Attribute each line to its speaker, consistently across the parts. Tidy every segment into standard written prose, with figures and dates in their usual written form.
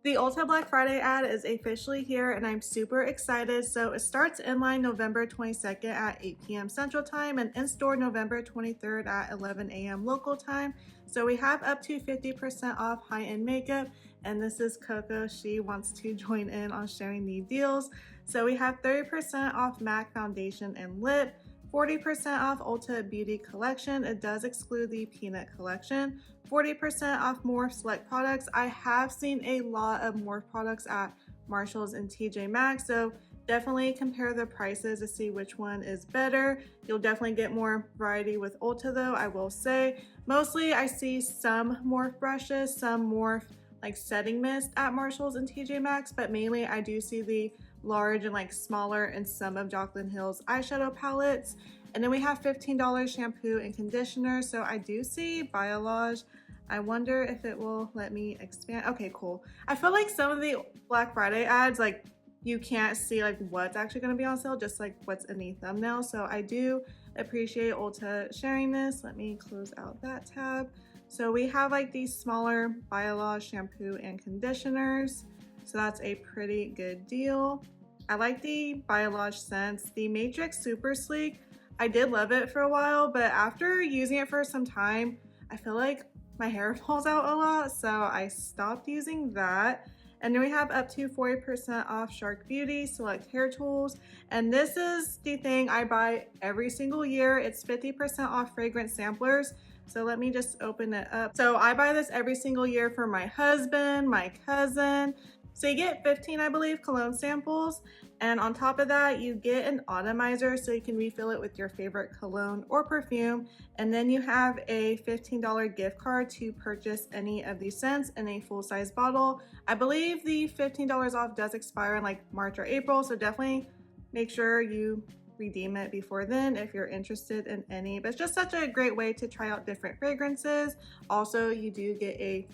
Speaker 1: The Ulta Black Friday ad is officially here and I'm super excited. So it starts inline November 22nd at 8 p.m. Central Time and in-store November 23rd at 11 a.m. local time. So we have up to 50% off high-end makeup, and this is Coco. She wants to join in on sharing the deals. So we have 30% off MAC foundation and lip, 40% off Ulta Beauty Collection. It does exclude the Peanut Collection. 40% off Morphe select products. I have seen a lot of Morphe products at Marshalls and TJ Maxx, so definitely compare the prices to see which one is better. You'll definitely get more variety with Ulta though, I will say. Mostly I see some Morphe brushes, some Morphe like setting mist at Marshalls and TJ Maxx, but mainly I do see the large and like smaller and some of Jaclyn Hill's eyeshadow palettes. And then we have $15 shampoo and conditioner. So I do see Biolage. I wonder if it will let me expand. Okay, cool. I feel like some of the Black Friday ads, like you can't see like what's actually going to be on sale, just like what's in the thumbnail. So I do appreciate Ulta sharing this. Let me close out that tab. So we have like these smaller Biolage shampoo and conditioners. So that's a pretty good deal. I like the Biolage scents. The Matrix Super Sleek, I did love it for a while, but after using it for some time, I feel like my hair falls out a lot, so I stopped using that. And then we have up to 40% off Shark Beauty Select Hair Tools. And this is the thing I buy every single year. It's 50% off fragrance samplers. So let me just open it up. So I buy this every single year for my husband, my cousin. So you get 15, I believe, cologne samples. And on top of that, you get an atomizer so you can refill it with your favorite cologne or perfume. And then you have a $15 gift card to purchase any of these scents in a full-size bottle. I believe the $15 off does expire in like March or April, so definitely make sure you redeem it before then if you're interested in any. But it's just such a great way to try out different fragrances. Also, you do get a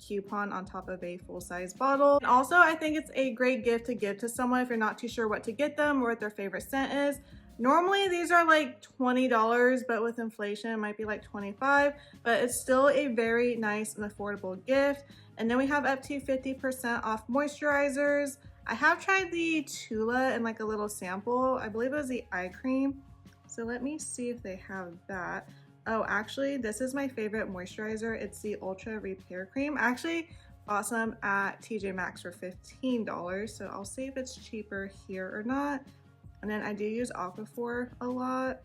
Speaker 1: coupon on top of a full-size bottle. And also, I think it's a great gift to give to someone if you're not too sure what to get them or what their favorite scent is. Normally these are like $20, but with inflation it might be like $25, but it's still a very nice and affordable gift. And then we have up to 50% off moisturizers. I have tried the Tula in like a little sample. I believe it was the eye cream. So let me see if they have that. Oh, actually, this is my favorite moisturizer. It's the Ultra Repair Cream. I actually bought some at TJ Maxx for $15, so I'll see if it's cheaper here or not. And then I do use Aquaphor a lot,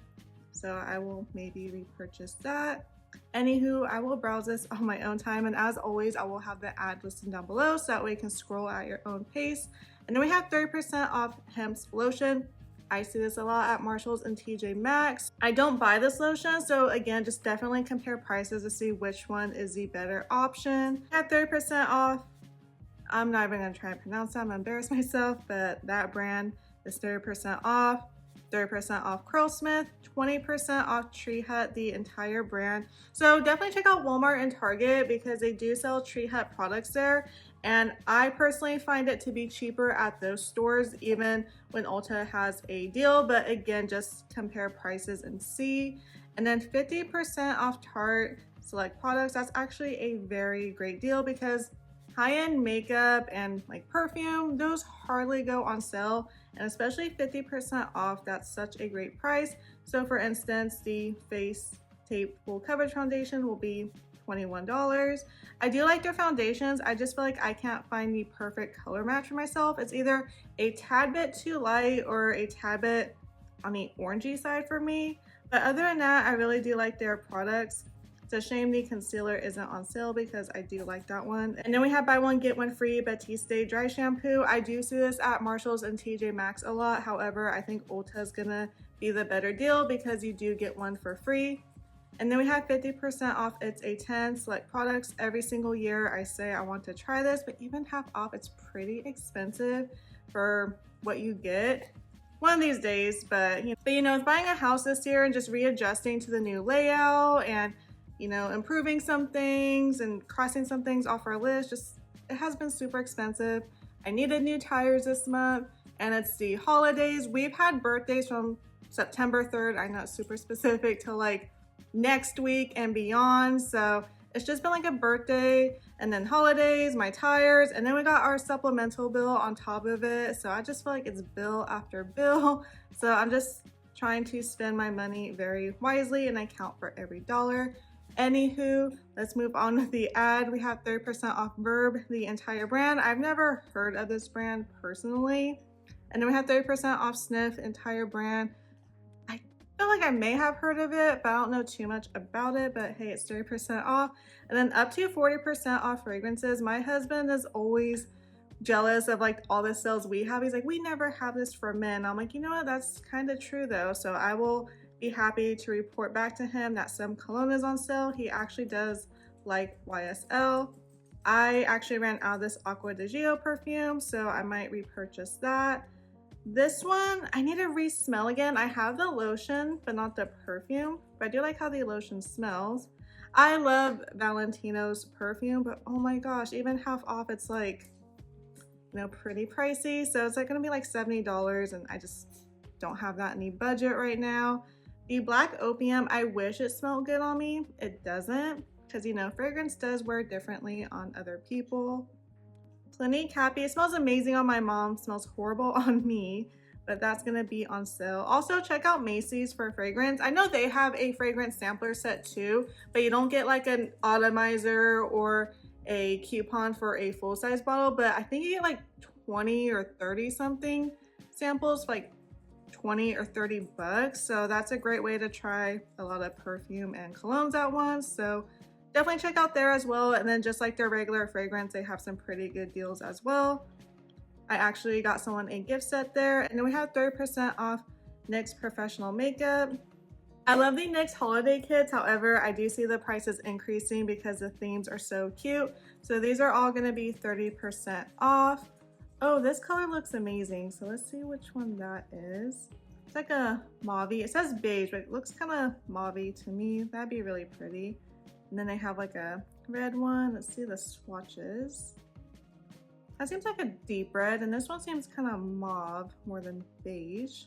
Speaker 1: so I will maybe repurchase that. Anywho, I will browse this on my own time, and as always, I will have the ad listed down below so that way you can scroll at your own pace. And then we have 30% off Hemp's lotion. I see this a lot at Marshalls and TJ Maxx. I don't buy this lotion, so again, just definitely compare prices to see which one is the better option. I have 30% off. I'm not even gonna try and pronounce that, I'm gonna embarrass myself, but that brand is 30% off. 30% off Curlsmith, 20% off Tree Hut, the entire brand. So definitely check out Walmart and Target because they do sell Tree Hut products there. And I personally find it to be cheaper at those stores, even when Ulta has a deal. But again, just compare prices and see. And then 50% off Tarte select products. That's actually a very great deal because high-end makeup and like perfume, those hardly go on sale. And especially 50% off, that's such a great price. So for instance, the Face Tape Full Coverage Foundation will be $21. I do like their foundations. I just feel like I can't find the perfect color match for myself. It's either a tad bit too light or a tad bit on the orangey side for me. But other than that, I really do like their products. It's a shame the concealer isn't on sale because I do like that one. And then we have buy one, get one free Batiste Dry Shampoo. I do see this at Marshalls and TJ Maxx a lot. However, I think Ulta is gonna be the better deal because you do get one for free. And then we have 50% off It's a 10 select products. Every single year I say I want to try this, but even half off, it's pretty expensive for what you get one of these days. But you know, with buying a house this year and just readjusting to the new layout and improving some things and crossing some things off our list, it has been super expensive. I needed new tires this month and it's the holidays. We've had birthdays from September 3rd. I know it's super specific to like next week and beyond. So it's just been like a birthday and then holidays, my tires, and then we got our supplemental bill on top of it. So I just feel like it's bill after bill. So I'm just trying to spend my money very wisely and I count for every dollar. Anywho, let's move on with the ad. We have 30% off Verb, the entire brand. I've never heard of this brand personally. And then we have 30% off Sniff, entire brand. I feel like I may have heard of it, but I don't know too much about it. But hey, it's 30% off. And then up to 40% off fragrances. My husband is always jealous of like all the sales we have. He's like, we never have this for men. I'm like, you know what? That's kind of true though. So I will be happy to report back to him that some cologne is on sale. He actually does like YSL. I actually ran out of this Acqua di Gio perfume, so I might repurchase that. This one, I need to re-smell again. I have the lotion, but not the perfume. But I do like how the lotion smells. I love Valentino's perfume, but oh my gosh, even half off, it's like, you know, pretty pricey. So it's like gonna be like $70 and I just don't have that any budget right now. The Black Opium, I wish it smelled good on me. It doesn't, because you know, fragrance does wear differently on other people. Clinique Happy, it smells amazing on my mom, smells horrible on me, but that's gonna be on sale. Also check out Macy's for fragrance. I know they have a fragrance sampler set too, but you don't get like an atomizer or a coupon for a full-size bottle, but I think you get like 20 or 30 something samples for like 20 or 30 bucks. So that's a great way to try a lot of perfume and colognes at once. So definitely check out there as well. And then just like their regular fragrance, they have some pretty good deals as well. I actually got someone a gift set there. And then we have 30% off NYX Professional Makeup. I love the NYX holiday kits. However, I do see the prices increasing because the themes are so cute. So these are all gonna be 30% off. Oh, this color looks amazing. So let's see which one that is. It's like a mauve. It says beige, but it looks kind of mauve to me. That'd be really pretty. And then they have like a red one. Let's see the swatches. That seems like a deep red, and this one seems kind of mauve more than beige.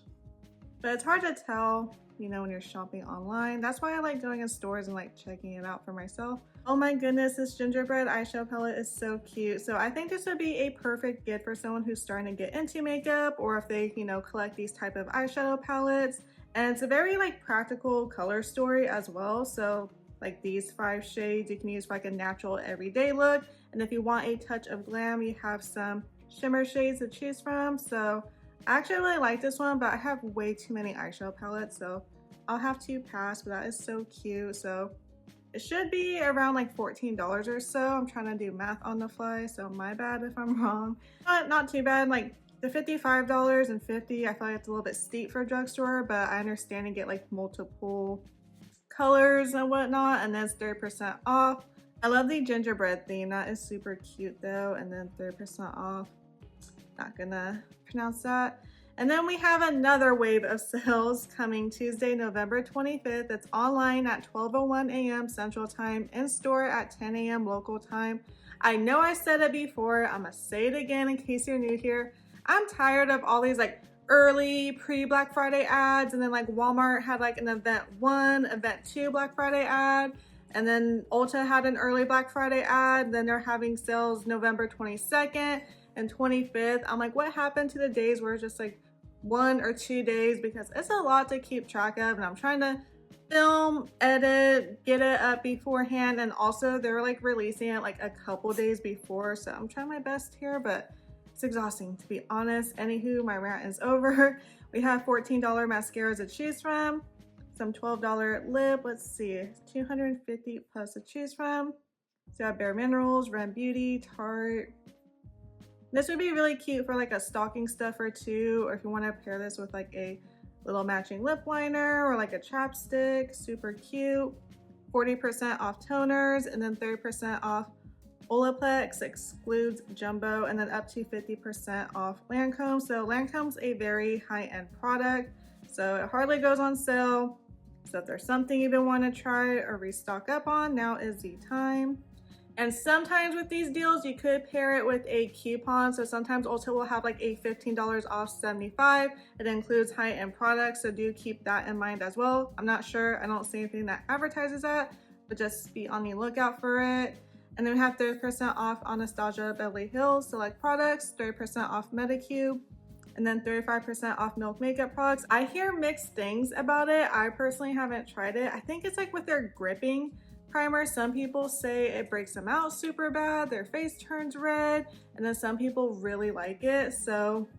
Speaker 1: But it's hard to tell, you know, when you're shopping online. That's why I like going in stores and like checking it out for myself. Oh my goodness, this gingerbread eyeshadow palette is so cute. So I think this would be a perfect gift for someone who's starting to get into makeup, or if they, you know, collect these type of eyeshadow palettes. And it's a very like practical color story as well. So like these 5 shades you can use for like a natural everyday look. And if you want a touch of glam, you have some shimmer shades to choose from. So I actually really like this one, but I have way too many eyeshadow palettes, so I'll have to pass. But that is so cute. So it should be around like $14 or so. I'm trying to do math on the fly, so my bad if I'm wrong. But not too bad. Like the $55 and $50, I feel like it's a little bit steep for a drugstore, but I understand and get like multiple colors and whatnot. And then it's 30% off. I love the gingerbread theme. That is super cute though. And then 30% off. Not gonna pronounce that. And then we have another wave of sales coming Tuesday, November 25th. It's online at 12:01 a.m. Central Time, in store at 10 a.m. local time. I know I said it before. I'm gonna say it again in case you're new here. I'm tired of all these like early pre-Black Friday ads, and then like Walmart had like an event 1, event 2 Black Friday ad, and then Ulta had an early Black Friday ad. Then they're having sales November 22nd and 25th. I'm like, what happened to the days where it's just like 1 or 2 days? Because it's a lot to keep track of, and I'm trying to film, edit, get it up beforehand, and also they're like releasing it like a couple days before, so I'm trying my best here, but it's exhausting to be honest. Anywho, my rant is over. We have $14 mascaras to choose from, some $12 lip, let's see, 250 plus to choose from. So I have Bare Minerals, Ren Beauty, Tarte. This would be really cute for like a stocking stuffer too, or if you want to pair this with like a little matching lip liner or like a chapstick. Super cute. 40% off toners, and then 30% off Olaplex, excludes Jumbo, and then up to 50% off Lancome. So Lancome's a very high-end product, so it hardly goes on sale. So if there's something you've been wanting to try or restock up on, now is the time. And sometimes with these deals, you could pair it with a coupon. So sometimes Ulta will have like a $15 off 75. It includes high-end products, so do keep that in mind as well. I'm not sure, I don't see anything that advertises that, but just be on the lookout for it. And then we have 30% off Anastasia Beverly Hills select products, 30% off Medicube, and then 35% off Milk makeup products. I hear mixed things about it. I personally haven't tried it. I think it's like with their gripping primer. Some people say it breaks them out super bad, their face turns red, and then some people really like it. So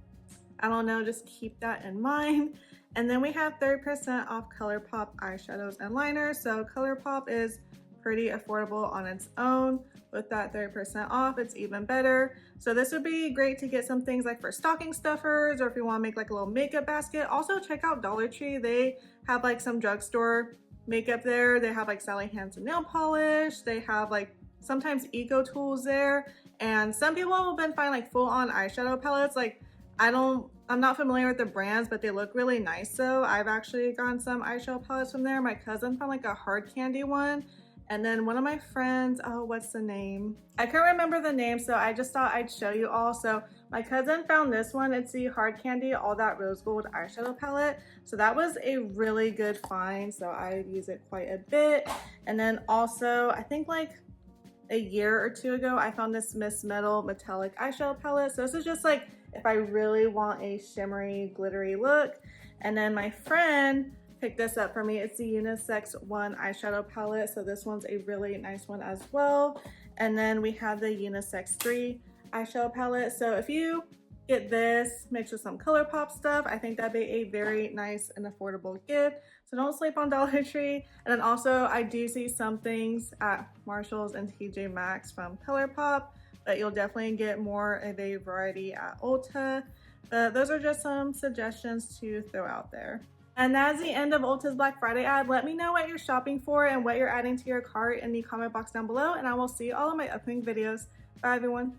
Speaker 1: I don't know, just keep that in mind. And then we have 30% off ColourPop eyeshadows and liners. So ColourPop is pretty affordable on its own. With that 30% off, it's even better. So this would be great to get some things like for stocking stuffers, or if you want to make like a little makeup basket. Also check out Dollar Tree. They have like some drugstore makeup there. They have like Sally Hansen nail polish. They have like sometimes eco tools there. And some people have been finding like full on eyeshadow palettes. Like I'm not familiar with the brands, but they look really nice. So I've actually gotten some eyeshadow palettes from there. My cousin found like a hard candy one. And then one of my friends, oh, what's the name? I can't remember the name, so I just thought I'd show you all. So my cousin found this one. It's the Hard Candy All That Rose Gold eyeshadow palette. So that was a really good find. So I use it quite a bit. And then also, I think like a year or two ago, I found this Miss Metal metallic eyeshadow palette. So this is just like if I really want a shimmery, glittery look. And then my friend picked this up for me. It's the Unisex One eyeshadow palette. So this one's a really nice one as well. And then we have the Unisex 3 eyeshadow palette. So if you get this mixed with some ColourPop stuff, I think that'd be a very nice and affordable gift. So don't sleep on Dollar Tree. And then also I do see some things at Marshalls and TJ Maxx from ColourPop, but you'll definitely get more of a variety at Ulta. But those are just some suggestions to throw out there. And that's the end of Ulta's Black Friday ad. Let me know what you're shopping for and what you're adding to your cart in the comment box down below, and I will see you all in my upcoming videos. Bye everyone.